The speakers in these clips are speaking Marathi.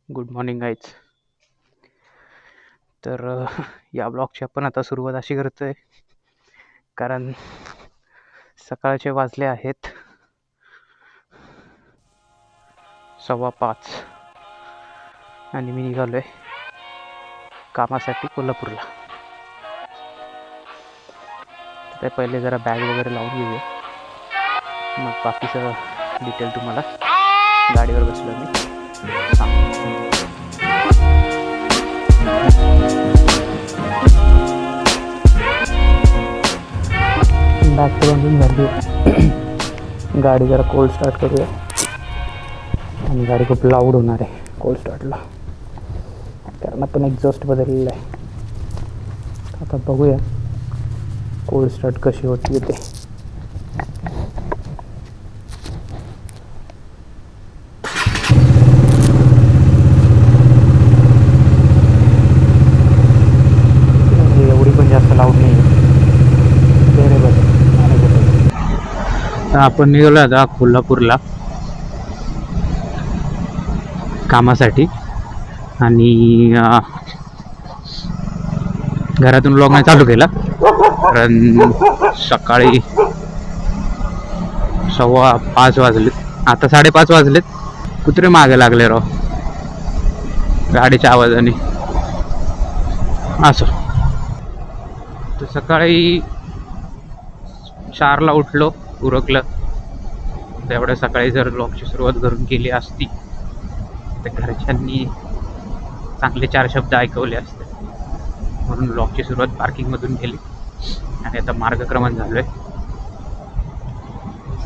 Good morning guys. तर या ब्लॉगची आपण आता सुरुवात अशी करतोय कारण सकाळचे वाजले आहेत 5:15 आणि मी निघालोय कामासाठी कोल्हापूरला. तर पहिले जरा बॅग वगैरे लावून घेऊया, मग बाकीचं डिटेल तुम्हाला गाडीवर बसलो मी बॅग तर बांधून झाली. गाडी जरा कोल्ड स्टार्ट करूया आणि गाडी खूप लाऊड होणार आहे कोल्ड स्टार्टला कारण आपण एक्झॉस्ट बदललेला आहे. आता बघूया कोल्ड स्टार्ट कशी होती ते. एवढी पण जास्त लाऊड नाही आहे. आपण निघालो आता कोल्हापूरला कामासाठी आणि घरातून व्लॉग नाही चालू केला कारण सकाळी 5:15 वाजलेत. आता 5:30 वाजलेत. कुत्रे मागे लागले राव गाडीच्या आवाजाने. असं तर सकाळी 4ला उठलो, उरकलं. तेवढ्या सकाळी जर व्लॉगची सुरुवात करून केली असती तर घरच्यांनी चांगले 4 शब्द ऐकवले असते. म्हणून व्लॉगची सुरुवात पार्किंगमधून केली आणि आता मार्गक्रमण झालोय.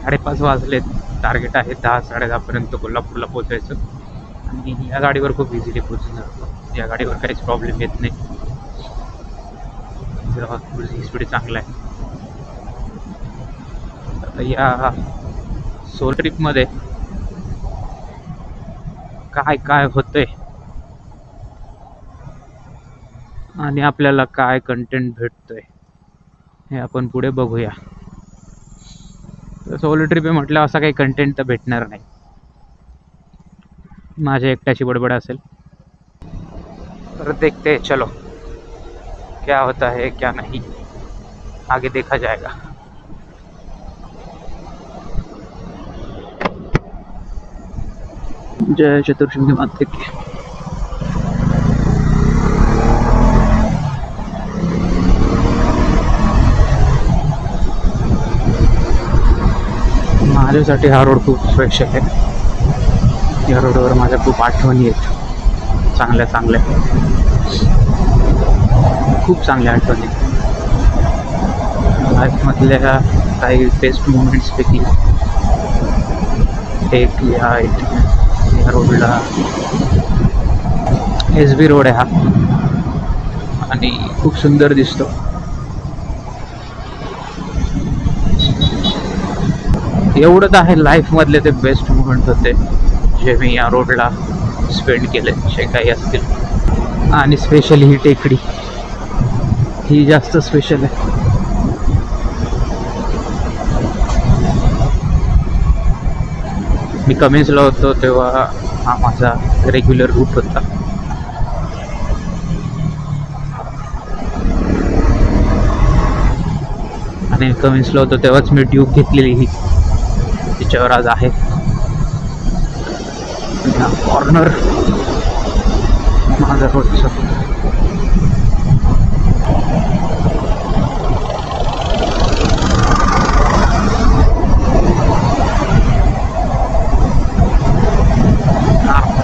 5:30 वाजलेत. टार्गेट आहे 10-10:30 पर्यंत कोल्हापूरला पोहोचायचं आणि या गाडीवर खूप इझिली पोहोचून जातो. या गाडीवर काहीच प्रॉब्लेम येत नाही. स्पीड चांगला आहे. आता या सोल ट्रिपमध्ये काय काय होतंय आणि आपल्याला काय कंटेंट भेटतोय हे आपण पुढे बघूया. सोलो ट्रिप आहे म्हटलं असा काही कंटेंट तर भेटणार नाही. माझ्या एकट्याची बडबड असेल तर देखते चलो क्या होता है क्या नहीं आगे देखा जाएगा. जय चतुर्शुंडी माते की. माझ्यासाठी हा रोड खूप स्पेशल आहे. या रोडवर माझ्या खूप आठवणी आहेत. चांगल्या खूप चांगल्या आठवणी. लाईफमधल्या काही बेस्ट मोमेंट्सपैकी एक या रोडला SB रोड आहे हा आणि खूप सुंदर दिसतो. एवढंच आहे लाईफमधले ते बेस्ट मोमेंट होते जे मी या रोडला स्पेंड केले जे काही असतील. आणि स्पेशली ही टेकडी ही जास्त स्पेशल आहे. मी कमेन्सला होतो तेव्हा हा माझा रेग्युलर रूट होता. आणि कमेन्सला होतो तेव्हाच मी ट्यूब घेतलेली ही तिच्यावर आज आहे. कॉर्नर माझा रोडचा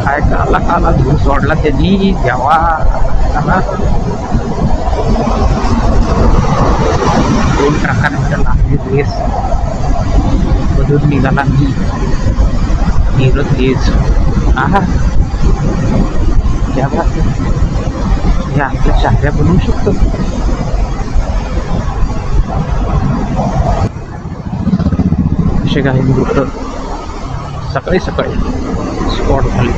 काय काला धूर सोडला त्यांनी तेव्हा. दोन ट्रकांच्या लागली रेस मधून निघाला मी गेलो तेज. त्या हे आपल्या चाकऱ्या बनवू शकतो. असे काही मुहूर्त सकाळी स्पॉट झाले.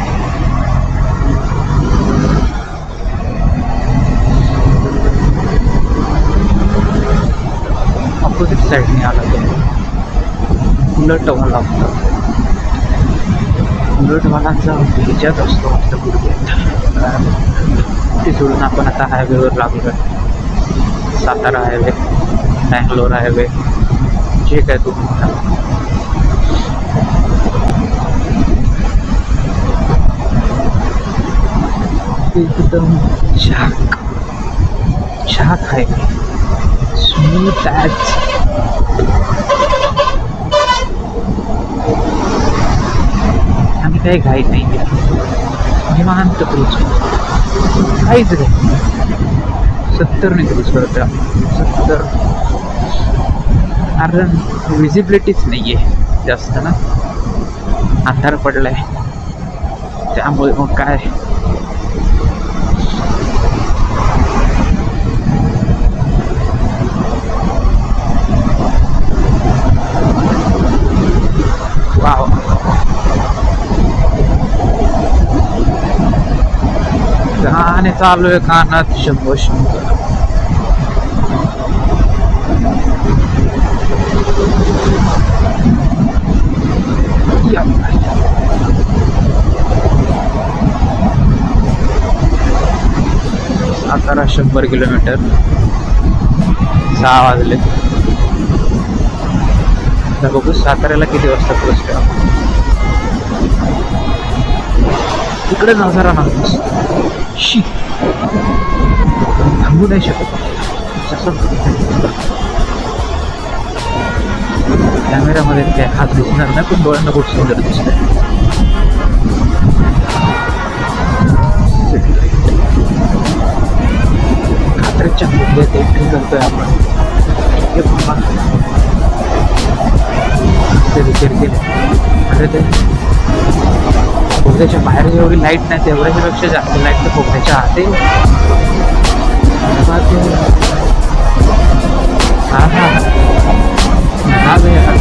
ऑपोजिट साईडने आला तो उलट मला लागतं. बुलेटवाल्यांचा भेजाच असतो आपल्या गुडघ्यात. ते सोडून आपण आता हायवेवर लागलो आहे. सातारा हायवे, बँगलोर हायवे, जे काय तुम्ही म्हणा. एकदम झाक हायवे, स्मूथ ॲज. आणि काही घाई नाही आहे, निवांत क्रूज, काहीच घाई. 70 क्रूज करतोय आपण, 70. कारण विजिबिलिटीच नाही आहे जास्त ना, अंधार पडलाय त्यामुळे मग काय. वाव, गाणे चालू आहे कानात, शंभो शंभर. सातारा 100 किलोमीटर, 6 वाजले. तर बघू साताऱ्याला किती वाजता पोहोचतो. तिकडे नजारा नव्हतोस, शी थांबू नाही शकत. कॅमेऱ्यामध्ये काय हात दिसणार नाही, पण डोळ्यांना खूप सुंदर दिसतंय. खात्रीच्या मुद्द्यात एंट्री करतोय आपण. हे बाबा ते विचार केले, अरे ते बोगद्याच्या बाहेर जेवढी लाईट नाही तेवढ्याच्यापेक्षा जास्त लाईट तर बोगद्याच्या आत आहे. हा हा हा भैया.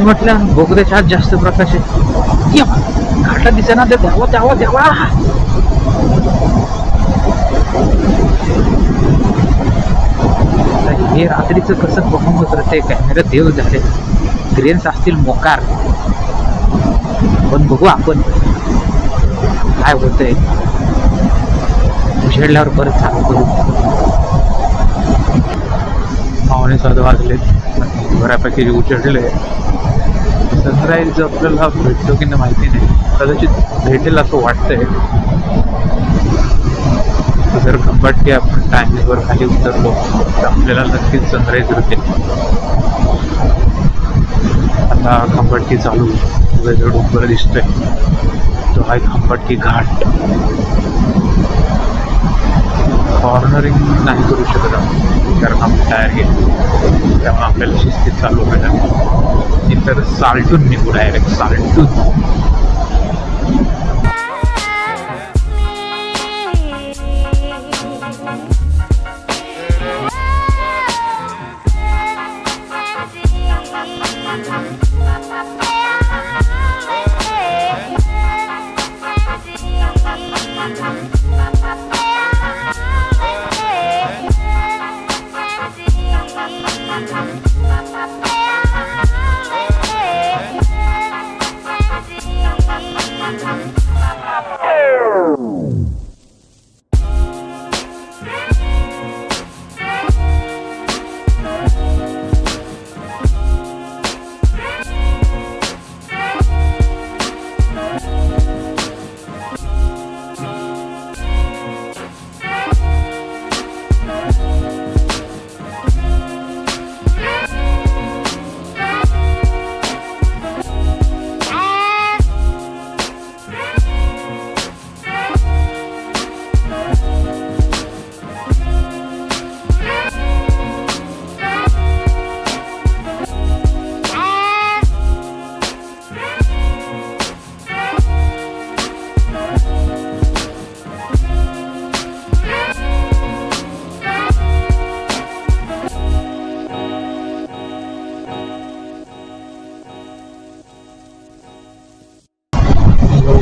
म्हटलं बोगद्याच्या आत जास्त प्रकाश आहे. घाटा दिसेना, ते द्यावा द्यावा द्यावा. हे रात्रीचं कसं बघून उतरते कॅमेरा देव झाले. ग्रेन्स असतील मोकार, पण बघू आपण काय होतंय. उजेडल्यावर परत चालू करू. 6:15 वाजले, बऱ्यापैकी उजेडले. सनराईज आपल्याला भेटतो की नाही माहिती नाही, कदाचित भेटेल असं वाटतंय. जर खंबाटकी आपण टायमिंगवर खाली उतरलो तर आपल्याला नक्कीच सनराईज होते. आता खंबाटकी चालू, वेगळं डोंगर दिसतोय, तो आहे खंबाटकी घाट. कॉर्नरिंग नाही करू शकत आपण, कारण आपण टायर घेतो, त्यामुळे आपल्याला शिस्तीत चालू पाहिजे. इतर साल्टून निघू, डायरेक्ट साल्टून.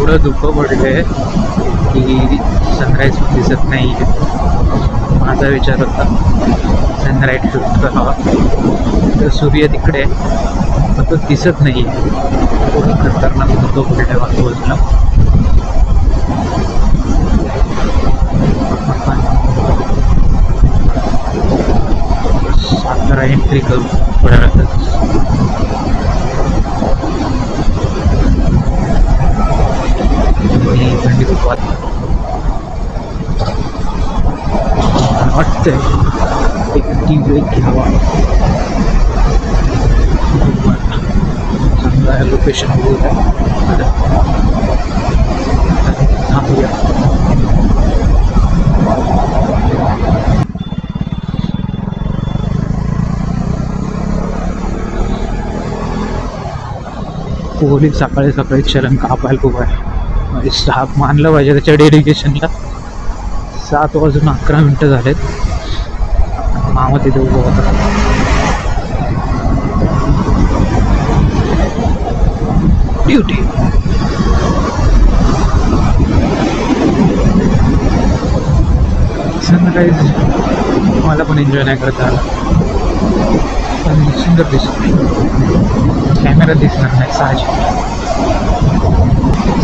एवढं धुकं पडलंय की सनराईज दिसत नाही. माझा विचार होता सनराईज शूट करावा, तर सूर्य तिकडे पण तो दिसत नाही. पूर्ण खतरनाक धुकं पडलंय बाजूला. सातारा एंट्री करू थोड्या वेळातच. थंडी खूप वाटतंय एक टी ब्रेक घ्यावा. चांगला लोकेशन थांबूया. कोहली सकाळी सकाळी चलन कापायला उभा आहे. स्टाफ मानलं पाहिजे त्याच्या डेडिकेशनला. 7:11 झालेत. मामा तिथे उभा होता. ड्युटी. सनराईज मला पण एन्जॉय नाही करता आला, पण सुंदर दिसत. कॅमेरा दिसणार नाही साहजिक.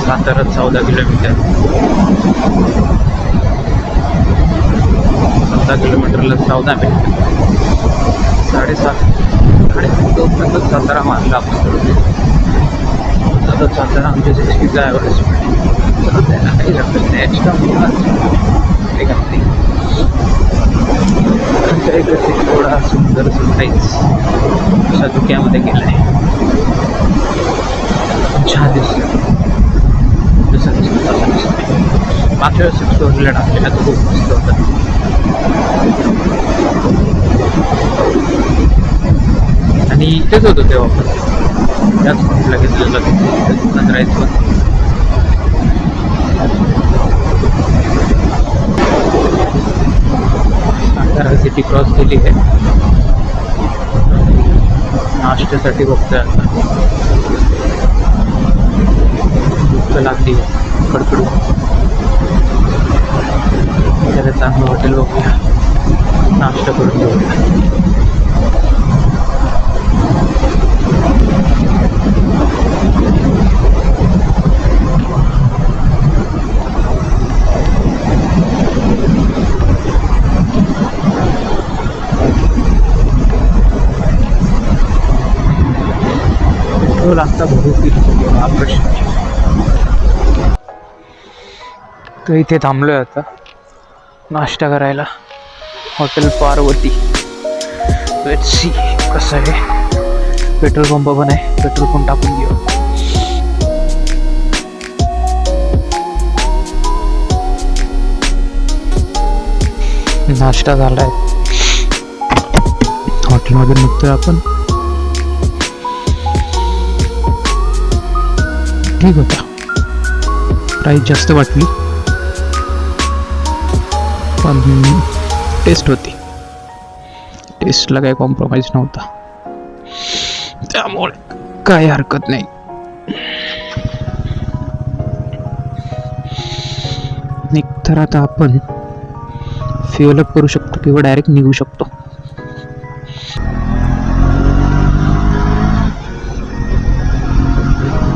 सातारा 14 किलोमीटर. 14 किलोमीटरला 14 मिनिट. 7:30 सातारा मानला आपण. सातारा आमच्या सिटीचा ॲव्हरेज तर त्याला काही हरकत नाही. एक्स्ट्रा ते घातली. आमच्या इकडे थोडा सुंदर सनराईज अशा धुक्यामध्ये गेला आहे. छान दिसतं. जसं दिसतं तसं दिसतं. मागच्या वेळेस एक्सप्लोरला टाकलेला तो खूप मस्त होता. आणि इथेच होतो तेव्हा पण त्याच पॉईंटला घेतलेलं सनराईजवर. सातारा सिटी क्रॉस केली आहे. नाश्त्यासाठी बघतोय आता. भूक लागली कडकडू. त्याला चांगलं हॉटेल बघूया, नाश्ता करून घेऊया. लागता भरू आकर्षण. तर इथे थांबलोय आता नाश्ता करायला. हॉटेल पार्वती. लेट्स सी कसं आहे. पेट्रोल पंप पण आहे, पेट्रोल पंप टाकून घेऊ. नाश्ता झालाय. हॉटेलमध्ये निघतोय आपण. ठीक होता. प्राईस जास्त वाटली पण टेस्ट होती. टेस्टला काही कॉम्प्रोमाइज नव्हता, त्यामुळे काही हरकत नाही. तर आता आपण फ्युअल अप करू शकतो किंवा डायरेक्ट निघू शकतो.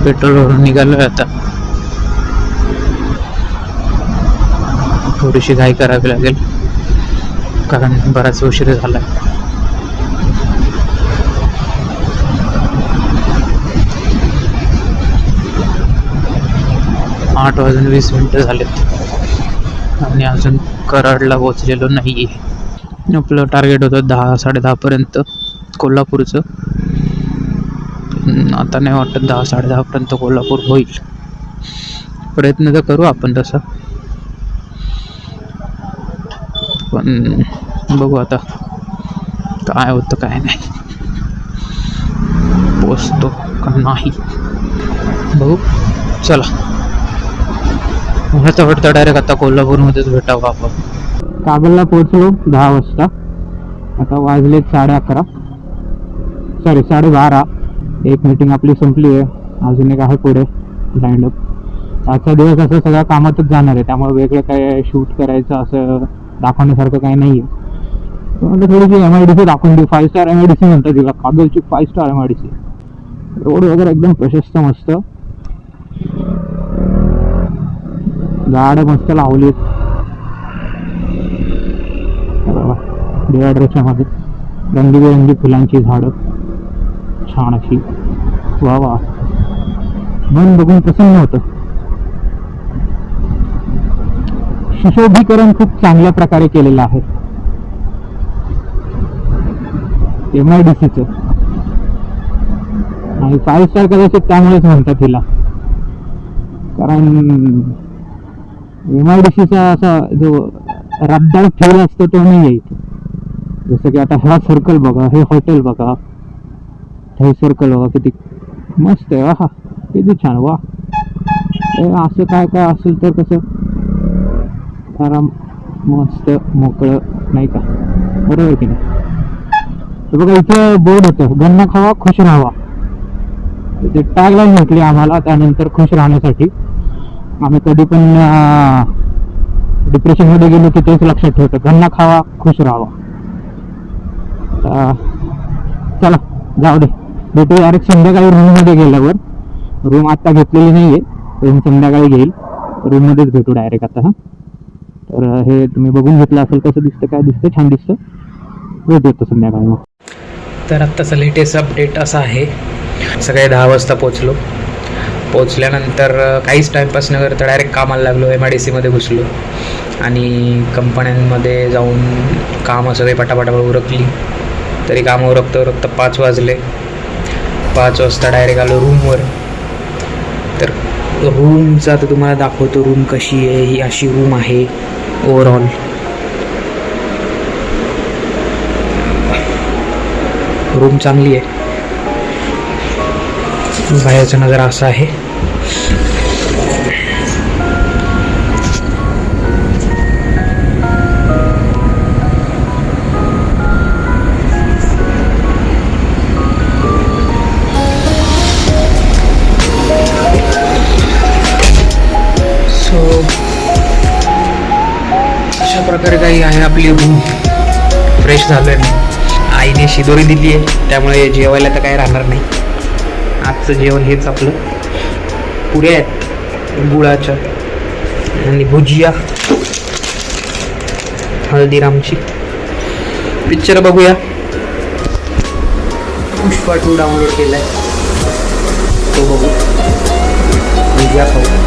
पेट्रोलवरून निघालोय आता. थोडीशी घाई करावी लागेल कारण बराच उशीर झालाय. आठ वाजून 20 मिनिटं झालेत आणि अजून कराडला पोहोचलेलो नाही. आपलं टार्गेट होतं 10-10:30 पर्यंत कोल्हापूरचं. आता नाही वाटत 10-10:30 पर्यंत कोल्हापूर होईल. प्रयत्न तर करू आपण तसं, पण बघू आता काय होतं काय नाही. पोचतो का नाही बघू. चला, मला तर वाटतं डायरेक्ट आता कोल्हापूरमध्येच भेटावं आपण. कागलला पोहोचलो 10 वाजता. आता वाजले 11:30, सॉरी 12:30. एक मीटिंग आपली संपली आहे, अजून एक आहे पुढे लँड अप. आजचा दिवस असं सगळा कामातच जाणार आहे, त्यामुळे वेगळं काय शूट करायचं असं दाखवण्यासारखं काही नाही आहे. म्हणजे थोडीशी MIDC दाखवून देऊ. 5 स्टार MIDC म्हणतात तिला, कागलची 5 स्टार MIDC. रोड वगैरे एकदम प्रशस्त, मस्त झाडं मस्त लावलीत डिवायडरच्या मध्ये, रंगीबेरंगी फुलांची झाडं छान अशी. वा वा, मन बघून प्रसन्न होतं. सुशोभीकरण खूप चांगल्या प्रकारे केलेलं आहे MIDCचं. आणि 5 स्टार कदाचित त्यामुळेच म्हणतात तिला, कारण MIDCचा असा जो रबदार फील असतो तो नाही आहे इथे. जसं की आता हा सर्कल बघा, हे हॉटेल बघा, हे सर्कल बघा किती मस्त आहे. हा किती छान. वा, असं काय काय असेल तर कसं आराम मस्त मोकळं नाही का, बरोबर की नाही. बघा इथं बोर्ड होतं, गन्ना खावा खुश राहावा. ते टॅगलाईन भेटली आम्हाला त्यानंतर खुश राहण्यासाठी. आम्ही कधी पण डिप्रेशनमध्ये गेलो की तेच लक्षात ठेवतो, गन्ना खावा खुश राहावा. चला जाऊ दे, भेटू डायरेक्ट संध्याकाळी रूममध्ये गेल्यावर. रूम आत्ता घेतलेली नाही आहे, रूम संध्याकाळी घेईल. रूममध्येच भेटू डायरेक्ट आता. हां, तर हे तुम्ही बघून घेतलं असेल कसं दिसतं, काय दिसतं, छान दिसतं. भेट येतो संध्याकाळी मग. तर आत्ताचा लेटेस्ट अपडेट असा आहे, सकाळी 10 वाजता पोचल्यानंतर काहीच टाईमपास न करता डायरेक्ट कामाला लागलो. MIDCमध्ये घुसलो आणि कंपन्यांमध्ये जाऊन कामं सगळे पटापटा उरकली. तरी कामं उरकता 5 वाजले. 5 वाजता डायरेक्ट आलो रूमवर. तर रूमचा आता तुम्हाला दाखवतो रूम कशी आहे. ही अशी रूम आहे ओव्हरऑल. रूम चांगली आहे. बाहेरचा नजारा असा आहे. अशा प्रकारे काही आहे आपली रूम. फ्रेश झालोय मी. आईने शिदोरी दिली आहे त्यामुळे जेवायला तर काही राहणार नाही. आजचं जेवण हेच आपलं. पुऱ्या आहेत गुळाच्या आणि भुजिया हल्दीरामची. पिक्चर बघूया. पुष्पा 2 डाउनलोड केलाय, तो बघू. भुजिया खाऊ.